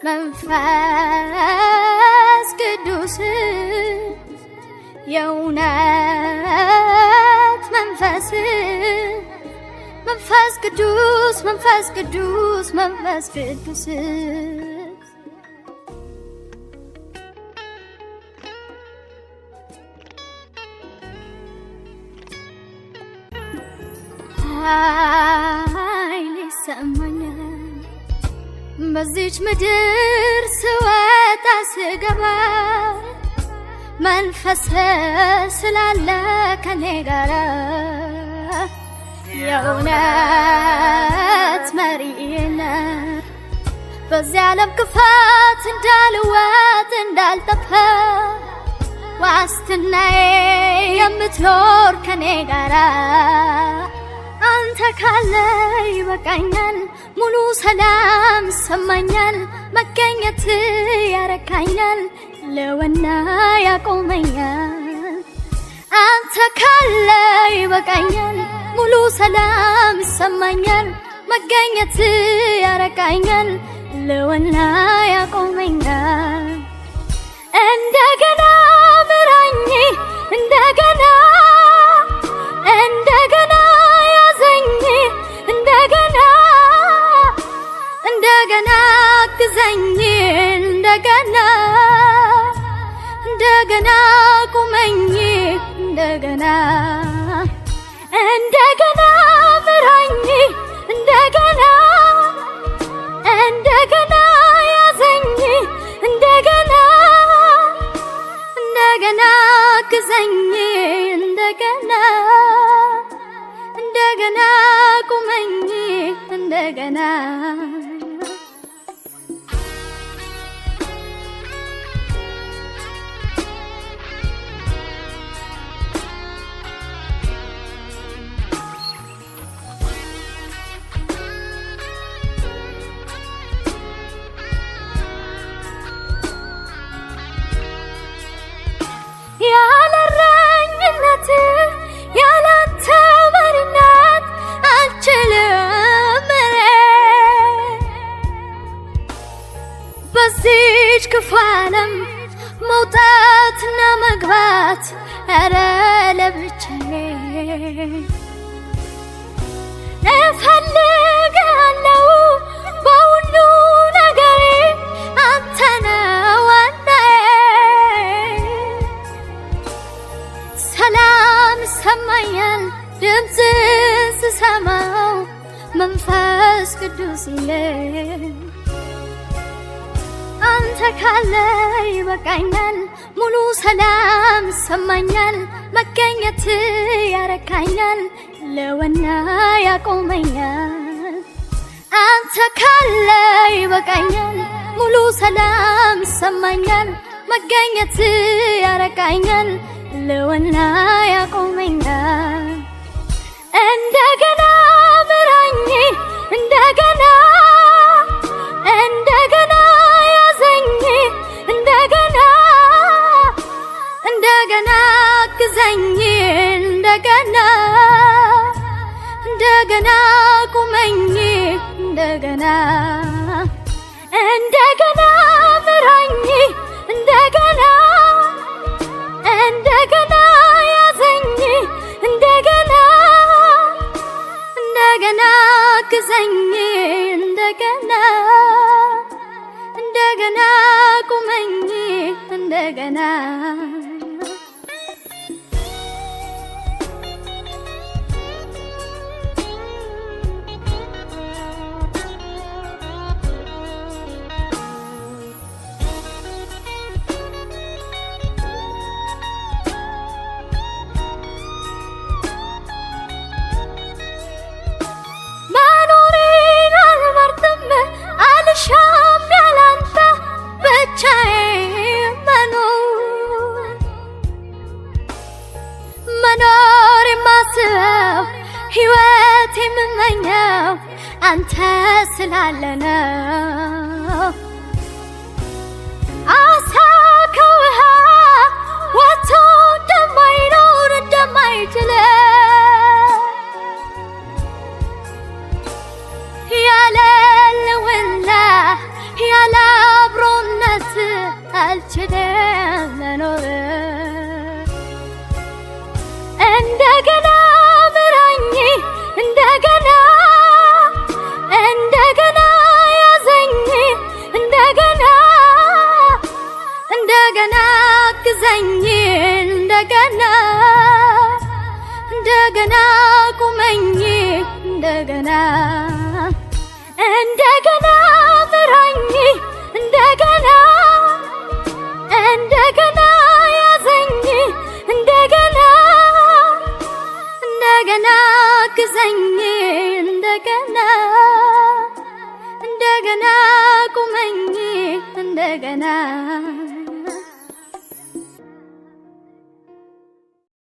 መንፈስ ቅዱስ የእውነት መንፈስ መንፈስ ቅዱስ መንፈስ ቅዱስ መንፈስ ቅዱስ ኃይል ይሰማኛል በዚች ምድር ስወጣ ስገባ መንፈስ ስላለ ከኔ ጋር የእውነት መሪነ በዚህ ዓለም ክፋት እንዳልወጥ እንዳልጠፋ ዋስትናዬ የምትኖር ከኔ ጋር አንተ ካለ ይበቃኛል ሙሉ ሰላም ይሰማኛል መገኘት ያረካኛል ለወና ያቆመኛል አንተ ካለ ይበቃኛል ሙሉ ሰላም ይሰማኛል መገኘት ያረካኛል ለወና ያቆመኛል እንደገና ምራኝ እንደገና ያዘኝ እንደገና ግዘኝ እንደገና ቁመኝ እንደገና ምራኝ እንደገና ያዘኝ እንደገና ግዘኝ እንደገና ቁመኝ እንደገና ያለረኝነት ያላንተ መሪነት አልችልም በዚች ክፉ ዓለም መውጣትና መግባት ኧረ ለብቻዬ እፈልግሃለሁ በሁሉ ነገሬ አንተ ነህ ዋናዬ ሰላም ይሰማኛል ድምፅህን ስሰማው መንፈስ ቅዱስ አንተ ካለ ይበቃኛል ሙሉ ሰላም ይሰማኛል መገኘት ያረካኛል ለወና ያቆመኛል አንተ ካለ ይበቃኛል ሙሉ ሰላም ይሰማኛል መገኘት ያረካኛል ለወና ያቆመኛል እንደገና ምራኝ እንደገና ያዘኝ እንደገና ግዘኝ እንደገና ቁመኝ እንደገና ምራኝ እንደገና ያዘኝ እንደገና ግዘኝ እንደገና ቁመኝ እንደገና አልሻም ያላንተ ብቻዬን መኖር የማስበው ሕይወት የምመኘው አንተ ስላለ ነው አሳ ከውሃ ወጥቶ እንደማይኖር እንደማይችል ያለ ልውና ያለ አልችልም መኖር እንደገና ምራኝ እንደገና እንደገና ያዘኝ እንደገና እንደገና ግዛኝ እንደገና እንደገና ቁመኝ እንደገና እንደገና ምራኝ እንደገና እንደገና ያዘኝ እንደገና እንደገና ግዛኝ እንደገና እንደገና ቁመኝ እንደገና